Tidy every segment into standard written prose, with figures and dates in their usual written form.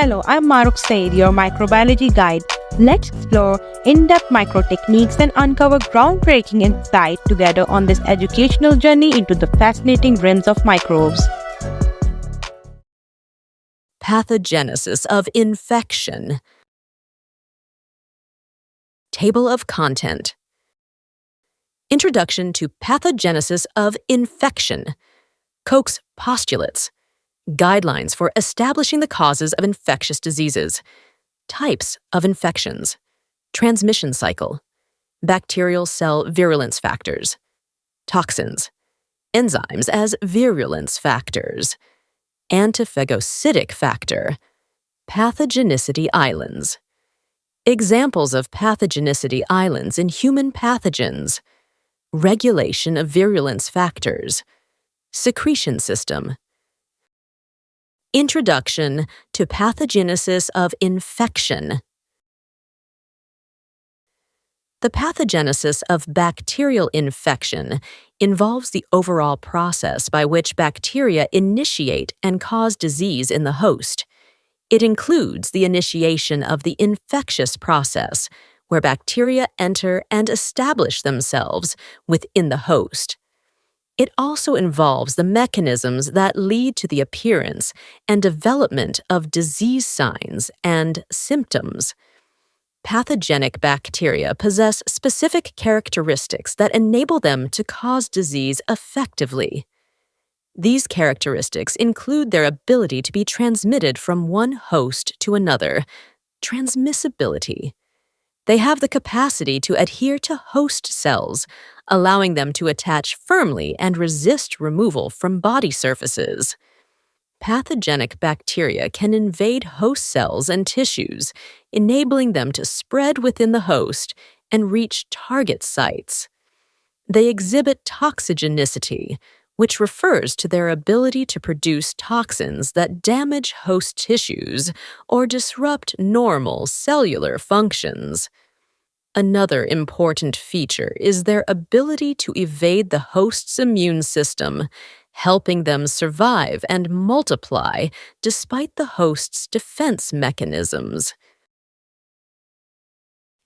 Hello, I'm Maruk Said, your microbiology guide. Let's explore in-depth micro techniques and uncover groundbreaking insight together on this educational journey into the fascinating realms of microbes. Pathogenesis of Infection. Table of Content. Introduction to Pathogenesis of Infection. Koch's Postulates. Guidelines for establishing the causes of infectious diseases. Types of infections. Transmission cycle. Bacterial cell virulence factors. Toxins. Enzymes as virulence factors. Antiphagocytic factor. Pathogenicity islands. Examples of pathogenicity islands in human pathogens. Regulation of virulence factors. Secretion system. Introduction to Pathogenesis of Infection. The pathogenesis of bacterial infection involves the overall process by which bacteria initiate and cause disease in the host. It includes the initiation of the infectious process, where bacteria enter and establish themselves within the host. It also involves the mechanisms that lead to the appearance and development of disease signs and symptoms. Pathogenic bacteria possess specific characteristics that enable them to cause disease effectively. These characteristics include their ability to be transmitted from one host to another, transmissibility. They have the capacity to adhere to host cells, allowing them to attach firmly and resist removal from body surfaces. Pathogenic bacteria can invade host cells and tissues, enabling them to spread within the host and reach target sites. They exhibit toxogenicity, which refers to their ability to produce toxins that damage host tissues or disrupt normal cellular functions. Another important feature is their ability to evade the host's immune system, helping them survive and multiply despite the host's defense mechanisms.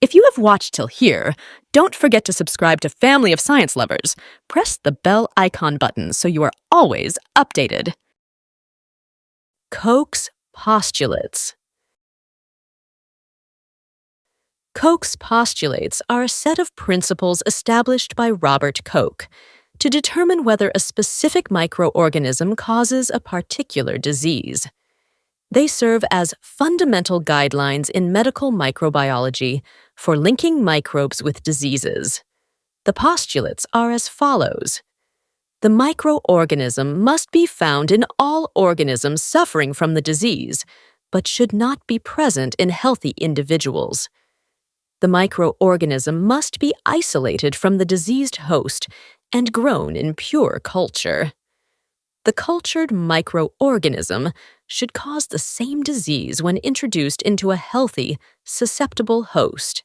If you have watched till here, don't forget to subscribe to Family of Science Lovers. Press the bell icon button so you are always updated. Koch's Postulates. Koch's postulates are a set of principles established by Robert Koch to determine whether a specific microorganism causes a particular disease. They serve as fundamental guidelines in medical microbiology for linking microbes with diseases. The postulates are as follows. The microorganism must be found in all organisms suffering from the disease, but should not be present in healthy individuals. The microorganism must be isolated from the diseased host and grown in pure culture. The cultured microorganism should cause the same disease when introduced into a healthy, susceptible host.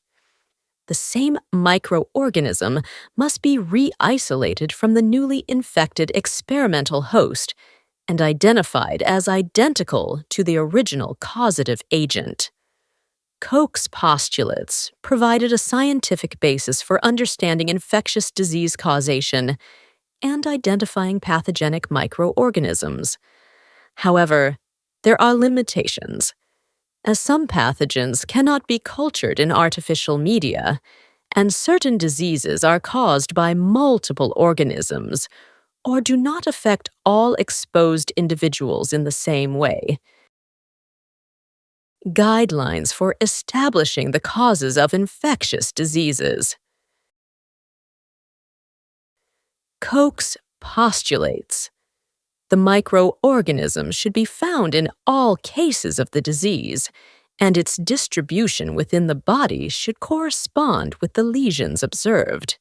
The same microorganism must be re-isolated from the newly infected experimental host and identified as identical to the original causative agent. Koch's postulates provided a scientific basis for understanding infectious disease causation and identifying pathogenic microorganisms. However, there are limitations, as some pathogens cannot be cultured in artificial media, and certain diseases are caused by multiple organisms or do not affect all exposed individuals in the same way. Guidelines for establishing the causes of infectious diseases. Koch's postulates. The microorganism should be found in all cases of the disease, and its distribution within the body should correspond with the lesions observed.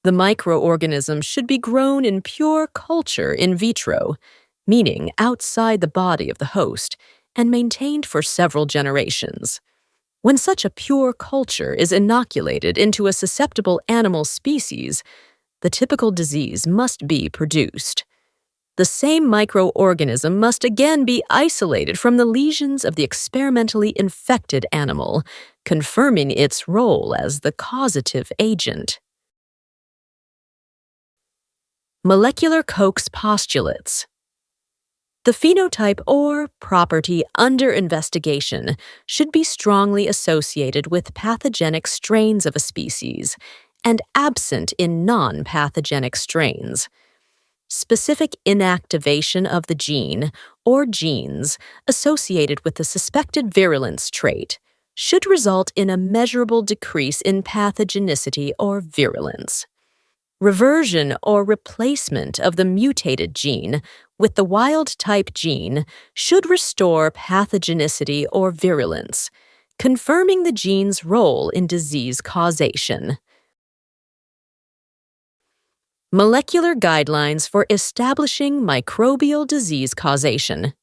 The microorganism should be grown in pure culture in vitro, meaning outside the body of the host, and maintained for several generations. When such a pure culture is inoculated into a susceptible animal species, the typical disease must be produced. The same microorganism must again be isolated from the lesions of the experimentally infected animal, confirming its role as the causative agent. Molecular Koch's postulates. The phenotype or property under investigation should be strongly associated with pathogenic strains of a species and absent in non-pathogenic strains. Specific inactivation of the gene or genes associated with the suspected virulence trait should result in a measurable decrease in pathogenicity or virulence. Reversion or replacement of the mutated gene with the wild-type gene should restore pathogenicity or virulence, confirming the gene's role in disease causation. Molecular guidelines for establishing microbial disease causation.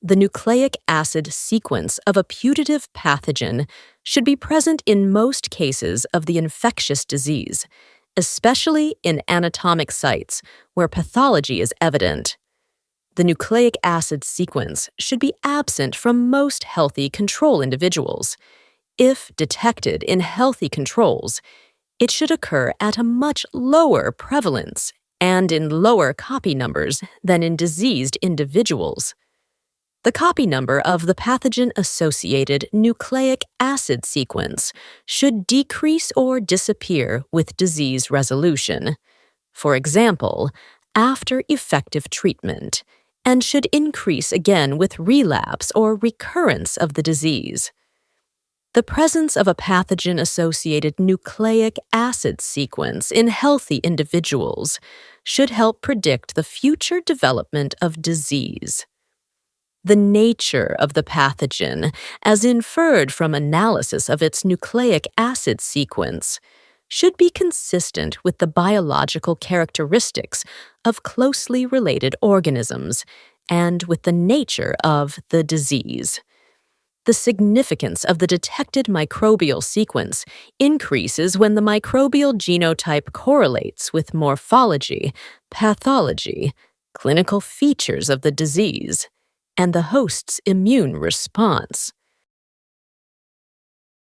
The nucleic acid sequence of a putative pathogen should be present in most cases of the infectious disease, especially in anatomic sites where pathology is evident. The nucleic acid sequence should be absent from most healthy control individuals. If detected in healthy controls, it should occur at a much lower prevalence and in lower copy numbers than in diseased individuals. The copy number of the pathogen-associated nucleic acid sequence should decrease or disappear with disease resolution, for example, after effective treatment, and should increase again with relapse or recurrence of the disease. The presence of a pathogen-associated nucleic acid sequence in healthy individuals should help predict the future development of disease. The nature of the pathogen, as inferred from analysis of its nucleic acid sequence, should be consistent with the biological characteristics of closely related organisms and with the nature of the disease. The significance of the detected microbial sequence increases when the microbial genotype correlates with morphology, pathology, clinical features of the disease, and the host's immune response.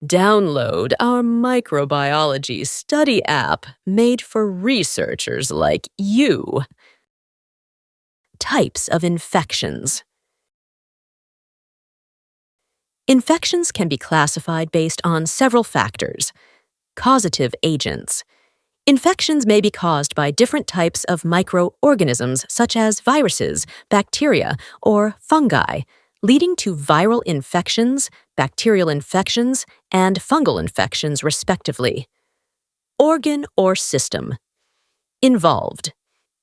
Download our microbiology study app made for researchers like you. Types of infections. Infections can be classified based on several factors. Causative agents. Infections may be caused by different types of microorganisms such as viruses, bacteria, or fungi, leading to viral infections, bacterial infections, and fungal infections, respectively. Organ or system. Involved.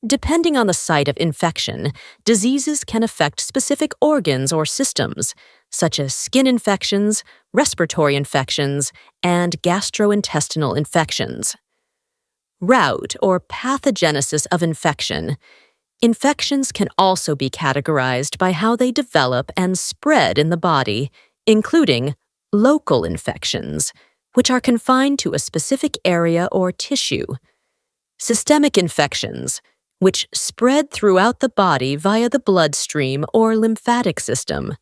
Depending on the site of infection, diseases can affect specific organs or systems, such as skin infections, respiratory infections, and gastrointestinal infections. Route or pathogenesis of infection. Infections can also be categorized by how they develop and spread in the body, including local infections, which are confined to a specific area or tissue. Systemic infections, which spread throughout the body via the bloodstream or lymphatic system.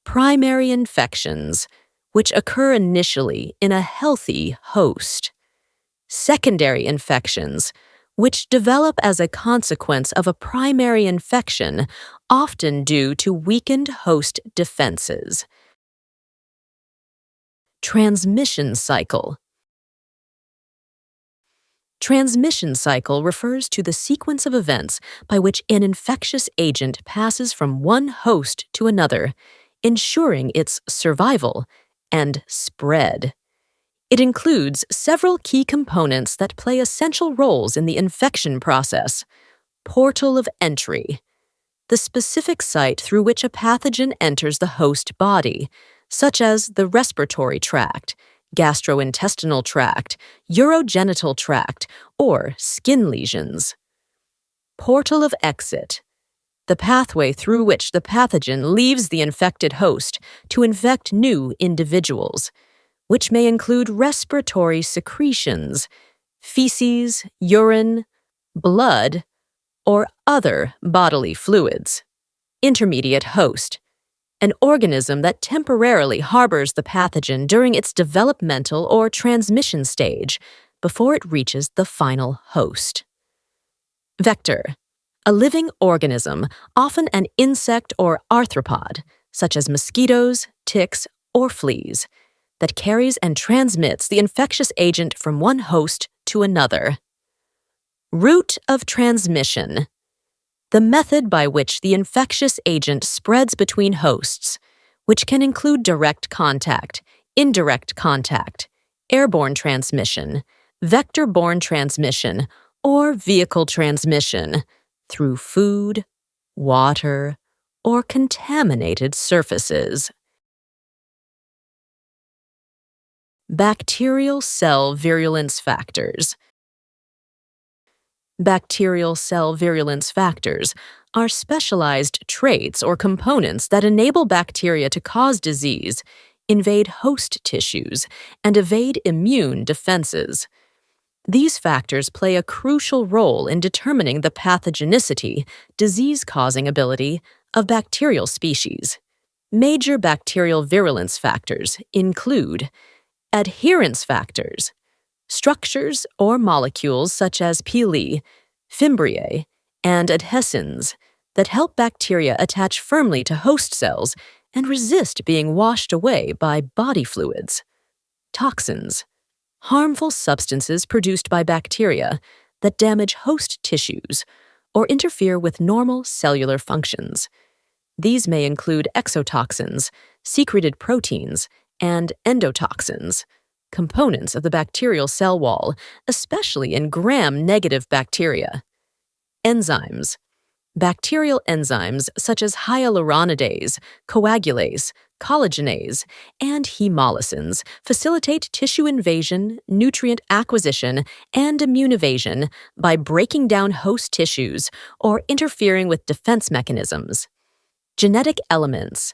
Primary infections, which occur initially in a healthy host. Secondary infections, which develop as a consequence of a primary infection, often due to weakened host defenses. Transmission cycle. Transmission cycle refers to the sequence of events by which an infectious agent passes from one host to another, ensuring its survival and spread. It includes several key components that play essential roles in the infection process. Portal of entry. The specific site through which a pathogen enters the host body, such as the respiratory tract, gastrointestinal tract, urogenital tract, or skin lesions. Portal of exit. The pathway through which the pathogen leaves the infected host to infect new individuals, which may include respiratory secretions, feces, urine, blood, or other bodily fluids. Intermediate host, an organism that temporarily harbors the pathogen during its developmental or transmission stage before it reaches the final host. Vector, a living organism, often an insect or arthropod, such as mosquitoes, ticks, or fleas, that carries and transmits the infectious agent from one host to another. Route of transmission, the method by which the infectious agent spreads between hosts, which can include direct contact, indirect contact, airborne transmission, vector-borne transmission, or vehicle transmission through food, water, or contaminated surfaces. Bacterial cell virulence factors. Bacterial cell virulence factors are specialized traits or components that enable bacteria to cause disease, invade host tissues, and evade immune defenses. These factors play a crucial role in determining the pathogenicity, disease-causing ability, of bacterial species. Major bacterial virulence factors include adherence factors, structures or molecules such as pili, fimbriae, and adhesins that help bacteria attach firmly to host cells and resist being washed away by body fluids. Toxins, harmful substances produced by bacteria that damage host tissues or interfere with normal cellular functions. These may include exotoxins, secreted proteins, and endotoxins, components of the bacterial cell wall, especially in gram-negative bacteria. Enzymes, bacterial enzymes such as hyaluronidase, coagulase, collagenase, and hemolysins facilitate tissue invasion, nutrient acquisition, and immune evasion by breaking down host tissues or interfering with defense mechanisms. Genetic elements,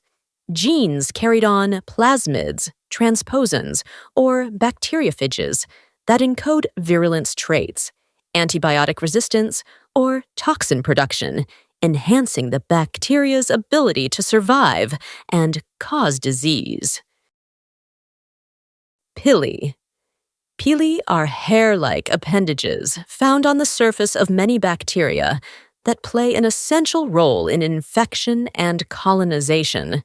genes carried on plasmids, transposons, or bacteriophages that encode virulence traits, antibiotic resistance, or toxin production, enhancing the bacteria's ability to survive and cause disease. Pili. Pili are hair-like appendages found on the surface of many bacteria that play an essential role in infection and colonization.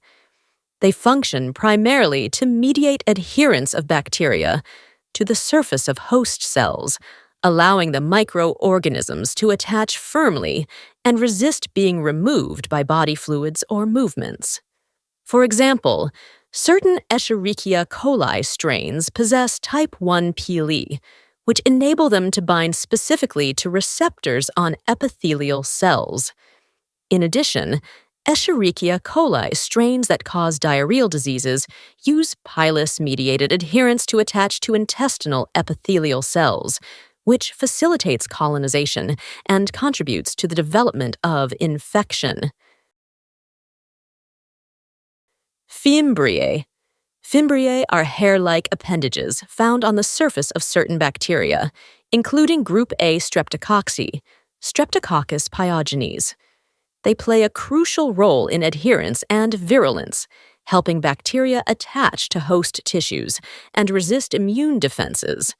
They function primarily to mediate adherence of bacteria to the surface of host cells, allowing the microorganisms to attach firmly and resist being removed by body fluids or movements. For example, certain Escherichia coli strains possess type 1 pili, which enable them to bind specifically to receptors on epithelial cells. In addition, Escherichia coli strains that cause diarrheal diseases use pilus-mediated adherence to attach to intestinal epithelial cells, which facilitates colonization and contributes to the development of infection. Fimbriae. Fimbriae are hair-like appendages found on the surface of certain bacteria, including group A Streptococci, Streptococcus pyogenes. They play a crucial role in adherence and virulence, helping bacteria attach to host tissues and resist immune defenses.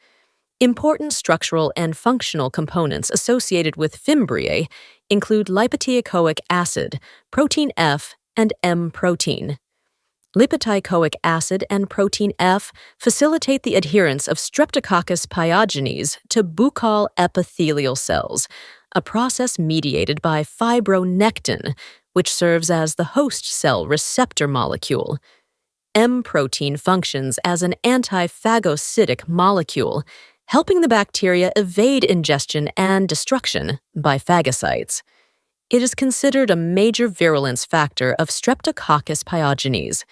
Important structural and functional components associated with Fimbriae include lipoteichoic acid, protein F, and M protein. Lipoteichoic acid and protein F facilitate the adherence of Streptococcus pyogenes to buccal epithelial cells, a process mediated by fibronectin, which serves as the host cell receptor molecule. M protein functions as an antiphagocytic molecule, helping the bacteria evade ingestion and destruction by phagocytes. It is considered a major virulence factor of Streptococcus pyogenes,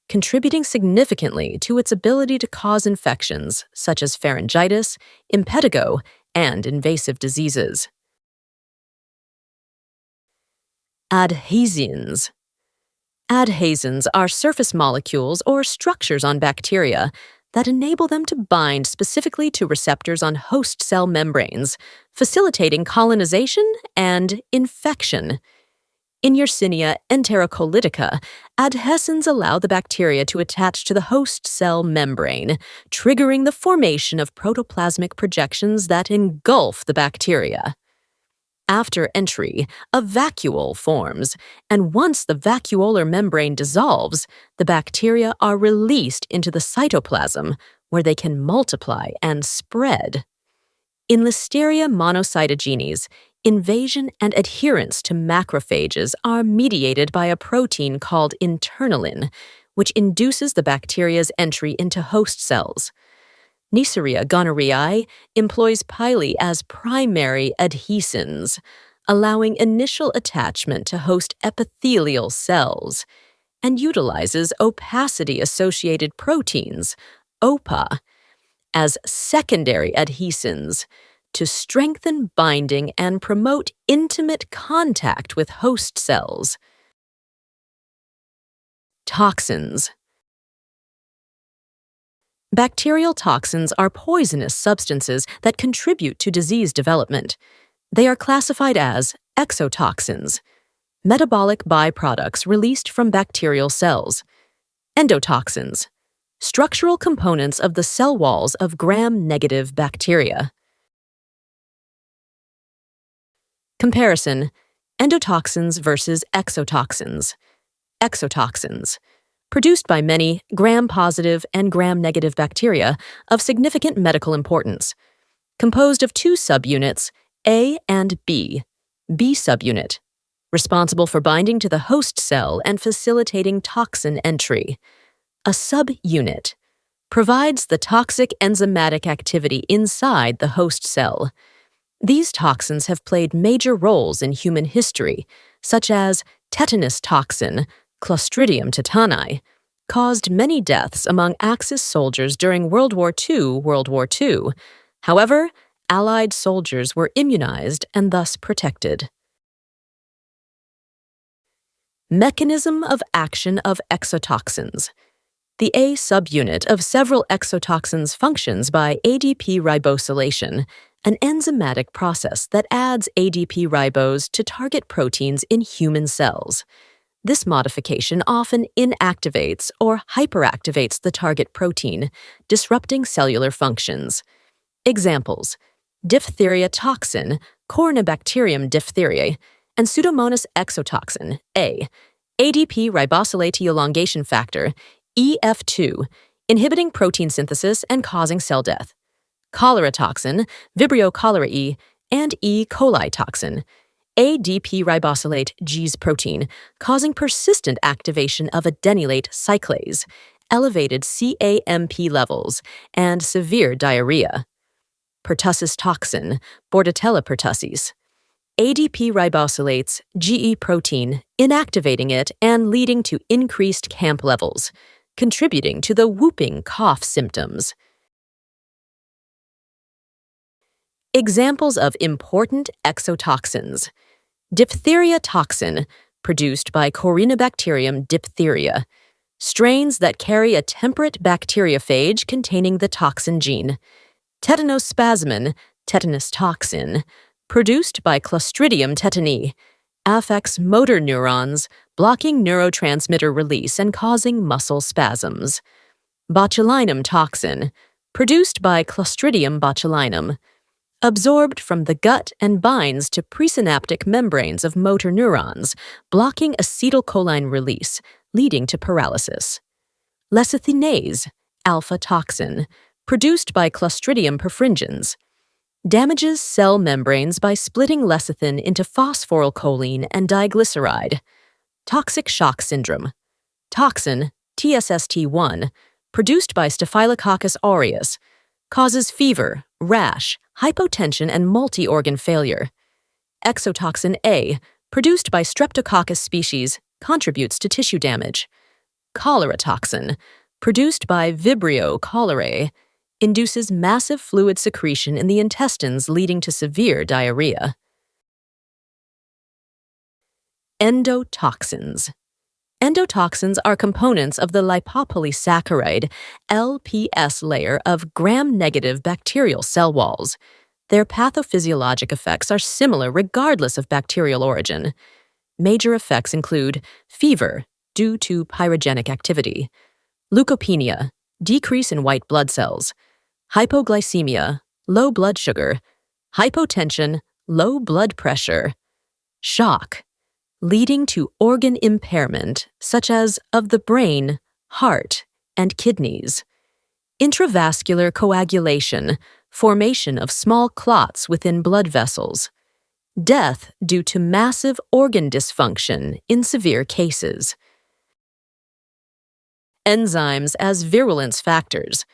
contributing significantly to its ability to cause infections such as pharyngitis, impetigo, and invasive diseases. Adhesins. Adhesins are surface molecules or structures on bacteria that enable them to bind specifically to receptors on host cell membranes, facilitating colonization and infection. In Yersinia enterocolitica, adhesins allow the bacteria to attach to the host cell membrane, triggering the formation of protoplasmic projections that engulf the bacteria. After entry, a vacuole forms, and once the vacuolar membrane dissolves, the bacteria are released into the cytoplasm, where they can multiply and spread. In Listeria monocytogenes, invasion and adherence to macrophages are mediated by a protein called internalin, which induces the bacteria's entry into host cells. Neisseria gonorrhoeae employs PAIs as primary adhesins, allowing initial attachment to host epithelial cells, and utilizes opacity-associated proteins, OPA, as secondary adhesins to strengthen binding and promote intimate contact with host cells. Toxins. Bacterial toxins are poisonous substances that contribute to disease development. They are classified as exotoxins, metabolic byproducts released from bacterial cells. Endotoxins, structural components of the cell walls of gram-negative bacteria. Comparison: endotoxins versus exotoxins. Exotoxins, produced by many gram-positive and gram-negative bacteria of significant medical importance, composed of two subunits, A and B. B subunit, responsible for binding to the host cell and facilitating toxin entry. A subunit provides the toxic enzymatic activity inside the host cell. These toxins have played major roles in human history, such as tetanus toxin, Clostridium tetani, caused many deaths among Axis soldiers during World War II. However, Allied soldiers were immunized and thus protected. Mechanism of action of exotoxins. The A subunit of several exotoxins functions by ADP ribosylation, an enzymatic process that adds ADP ribose to target proteins in human cells. This modification often inactivates or hyperactivates the target protein, disrupting cellular functions. Examples: diphtheria toxin, Corynebacterium diphtheriae, and Pseudomonas exotoxin, A, ADP ribosylate elongation factor, EF2, inhibiting protein synthesis and causing cell death. Cholera toxin, Vibrio cholerae, and E. coli toxin, ADP ribosylate Gs protein, causing persistent activation of adenylate cyclase, elevated CAMP levels, and severe diarrhea. Pertussis toxin, Bordetella pertussis, ADP ribosylates GE protein, inactivating it and leading to increased CAMP levels, contributing to the whooping cough symptoms. Examples of important exotoxins: diphtheria toxin, produced by Corynebacterium diphtheria, strains that carry a temperate bacteriophage containing the toxin gene. Tetanospasmin, tetanus toxin, produced by Clostridium tetani, affects motor neurons, blocking neurotransmitter release and causing muscle spasms. Botulinum toxin, produced by Clostridium botulinum, absorbed from the gut and binds to presynaptic membranes of motor neurons, blocking acetylcholine release, leading to paralysis. Lecithinase, alpha toxin, produced by Clostridium perfringens, damages cell membranes by splitting lecithin into phosphorylcholine and diglyceride. Toxic shock syndrome. Toxin, TSST1, produced by Staphylococcus aureus, causes fever, rash, hypotension, and multi-organ failure. Exotoxin A, produced by Streptococcus species, contributes to tissue damage. Cholera toxin, produced by Vibrio cholerae, induces massive fluid secretion in the intestines, leading to severe diarrhea. Endotoxins. Endotoxins are components of the lipopolysaccharide LPS layer of gram-negative bacterial cell walls. Their pathophysiologic effects are similar regardless of bacterial origin. Major effects include fever due to pyrogenic activity, leukopenia, decrease in white blood cells, hypoglycemia, low blood sugar, hypotension, low blood pressure, shock, leading to organ impairment such as of the brain, heart, and kidneys, intravascular coagulation, formation of small clots within blood vessels, death due to massive organ dysfunction in severe cases. Enzymes as virulence factors.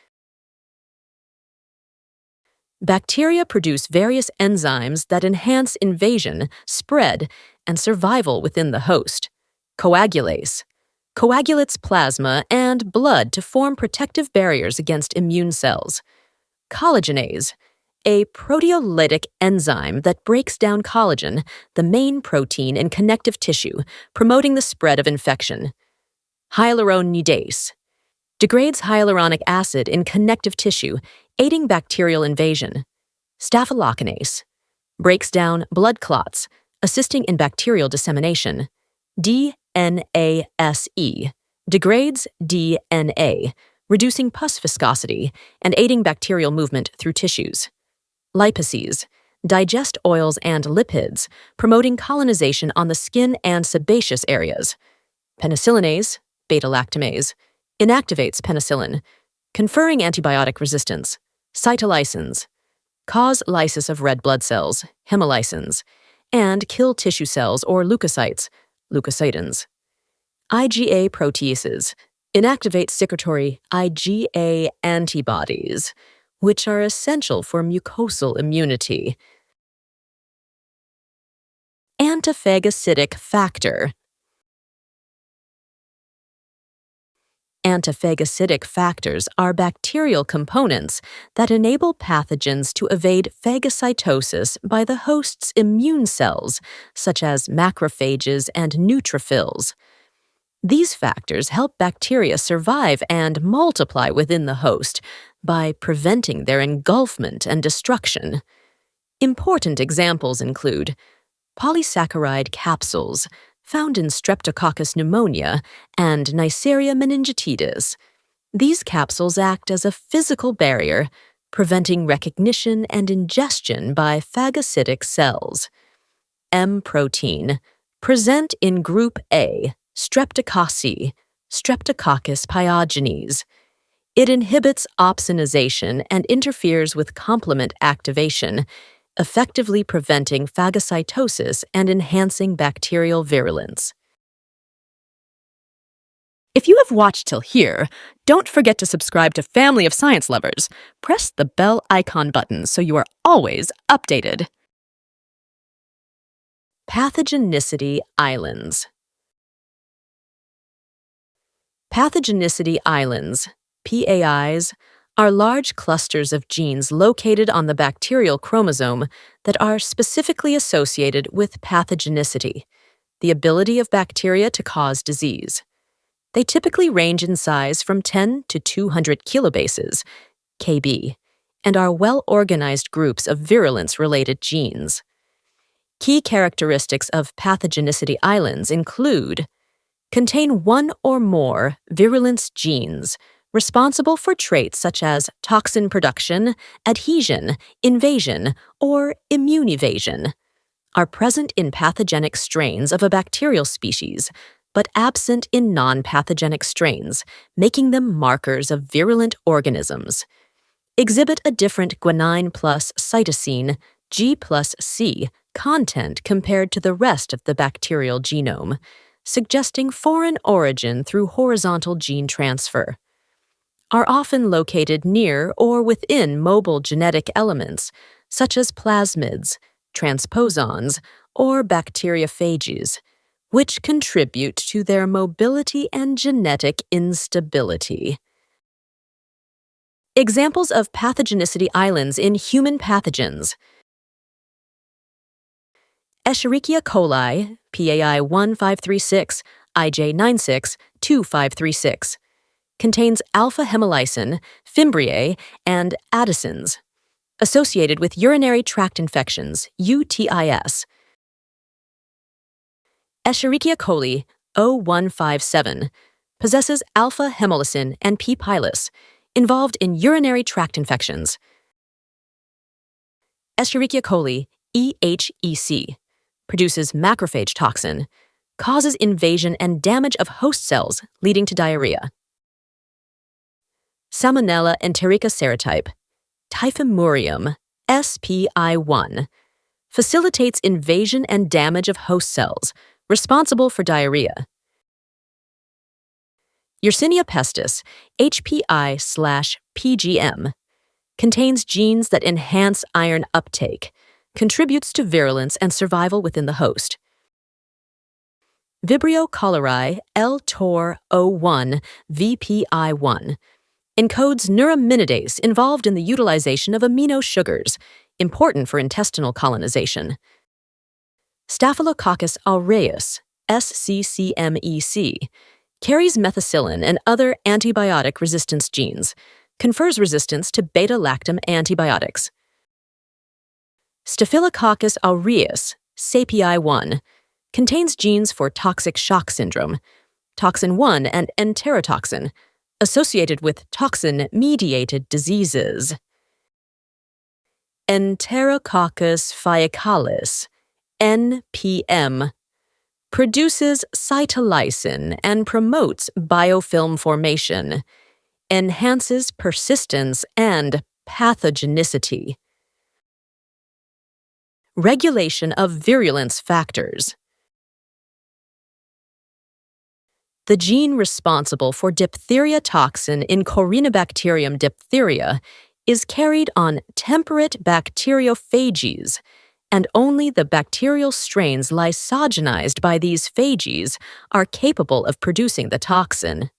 Bacteria produce various enzymes that enhance invasion, spread, and survival within the host. Coagulase coagulates plasma and blood to form protective barriers against immune cells. Collagenase, a proteolytic enzyme that breaks down collagen, the main protein in connective tissue, promoting the spread of infection. Hyaluronidase degrades hyaluronic acid in connective tissue, aiding bacterial invasion. Staphylokinase breaks down blood clots, assisting in bacterial dissemination. DNASE degrades DNA, reducing pus viscosity and aiding bacterial movement through tissues. Lipases digest oils and lipids, promoting colonization on the skin and sebaceous areas. Penicillinase, beta-lactamase, inactivates penicillin, conferring antibiotic resistance. Cytolysins cause lysis of red blood cells, hemolysins, and kill tissue cells or leukocytes, leukocytins. IgA proteases inactivate secretory IgA antibodies, which are essential for mucosal immunity. Antiphagocytic factor. Antiphagocytic factors are bacterial components that enable pathogens to evade phagocytosis by the host's immune cells, such as macrophages and neutrophils. These factors help bacteria survive and multiply within the host by preventing their engulfment and destruction. Important examples include polysaccharide capsules, found in Streptococcus pneumonia and Neisseria meningitidis. These capsules act as a physical barrier, preventing recognition and ingestion by phagocytic cells. M protein, present in Group A, Streptococci, Streptococcus pyogenes. It inhibits opsonization and interferes with complement activation, effectively preventing phagocytosis and enhancing bacterial virulence. If you have watched till here, don't forget to subscribe to Family of Science Lovers. Press the bell icon button so you are always updated. Pathogenicity islands. Pathogenicity islands, PAIs, are large clusters of genes located on the bacterial chromosome that are specifically associated with pathogenicity, the ability of bacteria to cause disease. They typically range in size from 10 to 200 kilobases, kb, and are well-organized groups of virulence-related genes. Key characteristics of pathogenicity islands include contain one or more virulence genes responsible for traits such as toxin production, adhesion, invasion, or immune evasion, are present in pathogenic strains of a bacterial species, but absent in non-pathogenic strains, making them markers of virulent organisms, exhibit a different guanine plus cytosine, G plus C, content compared to the rest of the bacterial genome, suggesting foreign origin through horizontal gene transfer, are often located near or within mobile genetic elements, such as plasmids, transposons, or bacteriophages, which contribute to their mobility and genetic instability. Examples of pathogenicity islands in human pathogens: Escherichia coli, PAI 1536, IJ962536, contains alpha-hemolysin, Fimbriae, and Addisons, associated with urinary tract infections, UTIs. Escherichia coli O157 possesses alpha-hemolysin and P. pilus, involved in urinary tract infections. Escherichia coli EHEC produces macrophage toxin, causes invasion and damage of host cells, leading to diarrhea. Salmonella enterica serotype, Typhimurium SPI1, facilitates invasion and damage of host cells, responsible for diarrhea. Yersinia pestis, HPI/PGM, contains genes that enhance iron uptake, contributes to virulence and survival within the host. Vibrio cholerae LTOR-01 VPI1 encodes neuraminidase involved in the utilization of amino sugars, important for intestinal colonization. Staphylococcus aureus SCCMEC carries methicillin and other antibiotic resistance genes, confers resistance to beta-lactam antibiotics. Staphylococcus aureus SAPI1 contains genes for toxic shock syndrome, toxin 1 and enterotoxin, associated with toxin-mediated diseases. Enterococcus fiacalis, NPM, produces cytolysin and promotes biofilm formation, enhances persistence and pathogenicity. Regulation of virulence factors. The gene responsible for diphtheria toxin in Corynebacterium diphtheria is carried on temperate bacteriophages, and only the bacterial strains lysogenized by these phages are capable of producing the toxin.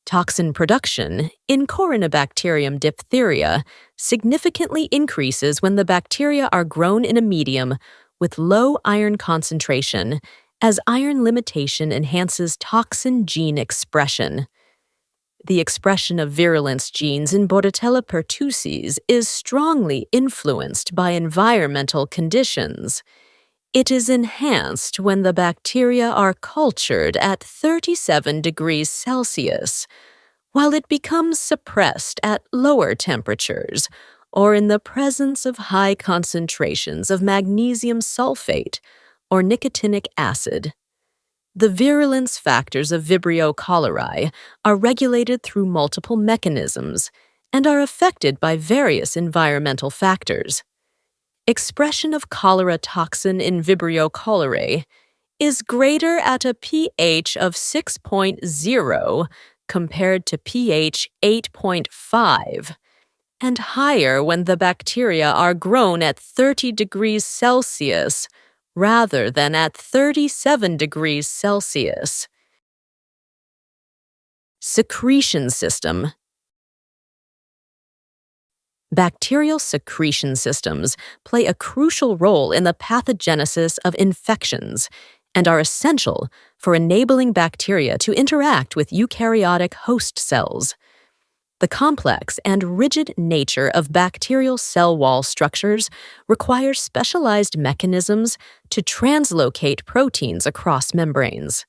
Toxin production in Corynebacterium diphtheria significantly increases when the bacteria are grown in a medium with low iron concentration, as iron limitation enhances toxin gene expression. The expression of virulence genes in Bordetella pertussis is strongly influenced by environmental conditions. It is enhanced when the bacteria are cultured at 37 degrees Celsius, while it becomes suppressed at lower temperatures or in the presence of high concentrations of magnesium sulfate or nicotinic acid. The virulence factors of Vibrio cholerae are regulated through multiple mechanisms and are affected by various environmental factors. Expression of cholera toxin in Vibrio cholerae is greater at a pH of 6.0 compared to pH 8.5, and higher when the bacteria are grown at 30 degrees Celsius rather than at 37 degrees Celsius. Secretion system. Bacterial secretion systems play a crucial role in the pathogenesis of infections and are essential for enabling bacteria to interact with eukaryotic host cells. The complex and rigid nature of bacterial cell wall structures requires specialized mechanisms to translocate proteins across membranes.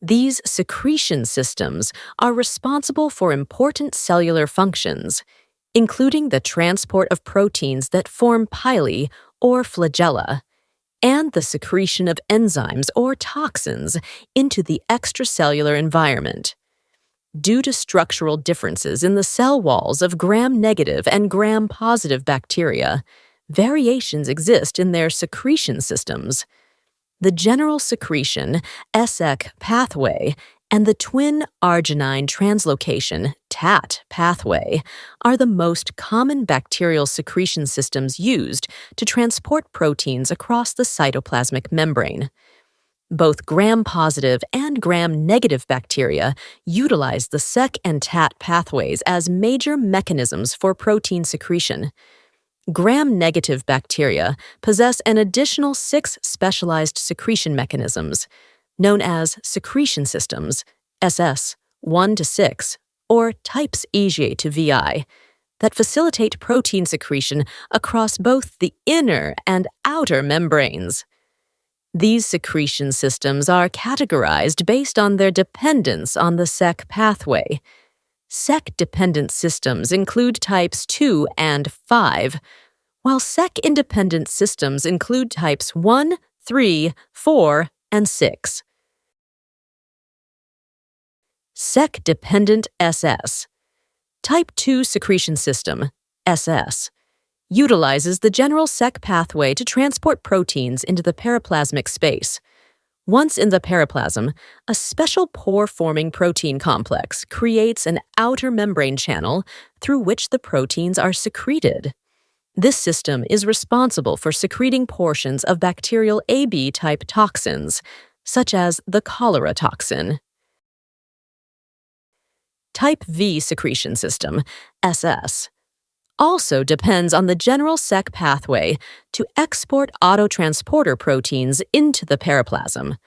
These secretion systems are responsible for important cellular functions, including the transport of proteins that form pili or flagella, and the secretion of enzymes or toxins into the extracellular environment. Due to structural differences in the cell walls of gram-negative and gram-positive bacteria, variations exist in their secretion systems. The general secretion (ESEC) pathway and the twin arginine translocation (TAT) pathway are the most common bacterial secretion systems used to transport proteins across the cytoplasmic membrane. Both gram-positive and gram-negative bacteria utilize the SEC and TAT pathways as major mechanisms for protein secretion. Gram-negative bacteria possess an additional 6 specialized secretion mechanisms: known as secretion systems, SS 1 to 6, or types EGA to VI, that facilitate protein secretion across both the inner and outer membranes. These secretion systems are categorized based on their dependence on the SEC pathway. SEC-dependent systems include types 2 and 5, while SEC-independent systems include types 1, 3, 4, and 6. SEC-dependent SS. Type 2 secretion system, SS, utilizes the general SEC pathway to transport proteins into the periplasmic space. Once in the periplasm, a special pore-forming protein complex creates an outer membrane channel through which the proteins are secreted. This system is responsible for secreting portions of bacterial AB-type toxins, such as the cholera toxin. Type V secretion system, SS, also depends on the general SEC pathway to export autotransporter proteins into the periplasm.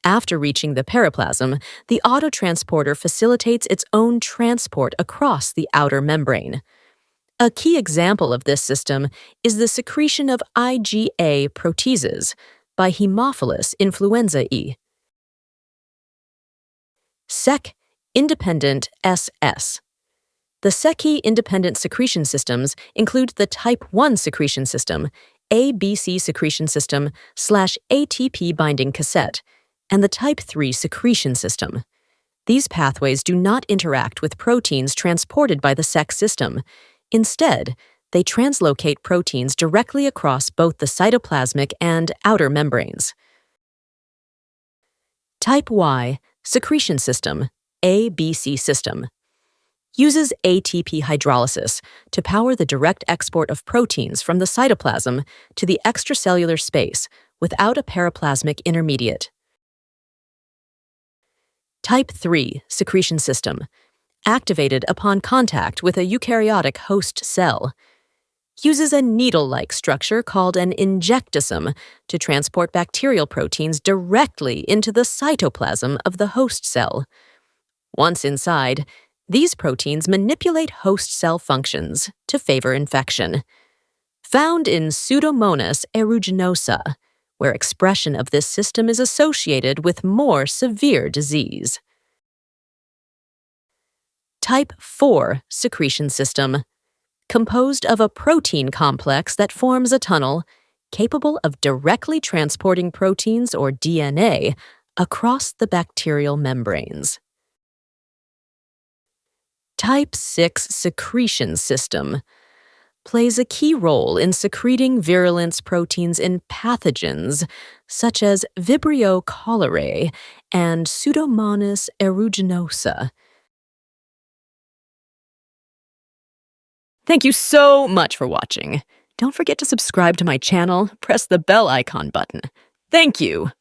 After reaching the periplasm, the autotransporter facilitates its own transport across the outer membrane. A key example of this system is the secretion of IgA proteases by Haemophilus influenzae. SEC-independent SS. The SEC-independent secretion systems include the Type 1 secretion system, ABC secretion system / ATP binding cassette, and the Type 3 secretion system. These pathways do not interact with proteins transported by the SEC system. Instead, they translocate proteins directly across both the cytoplasmic and outer membranes. Type Y secretion system, ABC system, uses ATP hydrolysis to power the direct export of proteins from the cytoplasm to the extracellular space without a periplasmic intermediate. Type 3 secretion system, activated upon contact with a eukaryotic host cell, uses a needle-like structure called an injectosome to transport bacterial proteins directly into the cytoplasm of the host cell. Once inside, these proteins manipulate host cell functions to favor infection. Found in Pseudomonas aeruginosa, where expression of this system is associated with more severe disease. Type 4 secretion system, composed of a protein complex that forms a tunnel capable of directly transporting proteins or DNA across the bacterial membranes. Type 6 secretion system plays a key role in secreting virulence proteins in pathogens such as Vibrio cholerae and Pseudomonas aeruginosa. Thank you so much for watching. Don't forget to subscribe to my channel, press the bell icon button. Thank you!